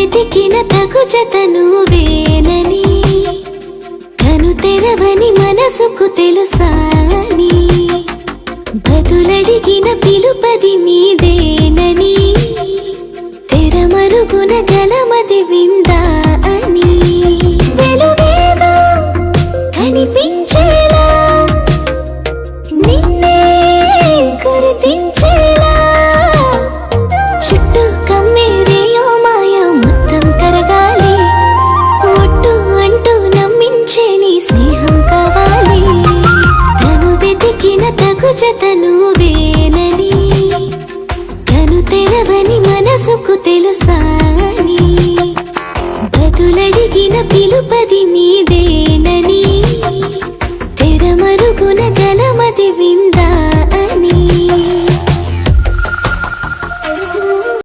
వెతికిన తగు జత నువ్వేనని, కను తెరవని మనసుకు తెలుసాని, బదులడిగిన పిలుపది నీదేనని, తెరమరుగున గలమది విందా అని, వెలుగేదో కనిపించేలా నిన్నే గుర్తించేలా, చుట్టూ కమ్మేరేయో మాయ మొత్తం కరగాలి, ఒట్టు అంటూ నమ్మించే నీ స్నేహం కావాలి, తను వెతికిన తగు జత నువ్వేనని, కను తెరవని మనసుకు తెలుసాని, బదులడిగిన పిలుపది నీదేనని, తెరమరుగున గలమది విందా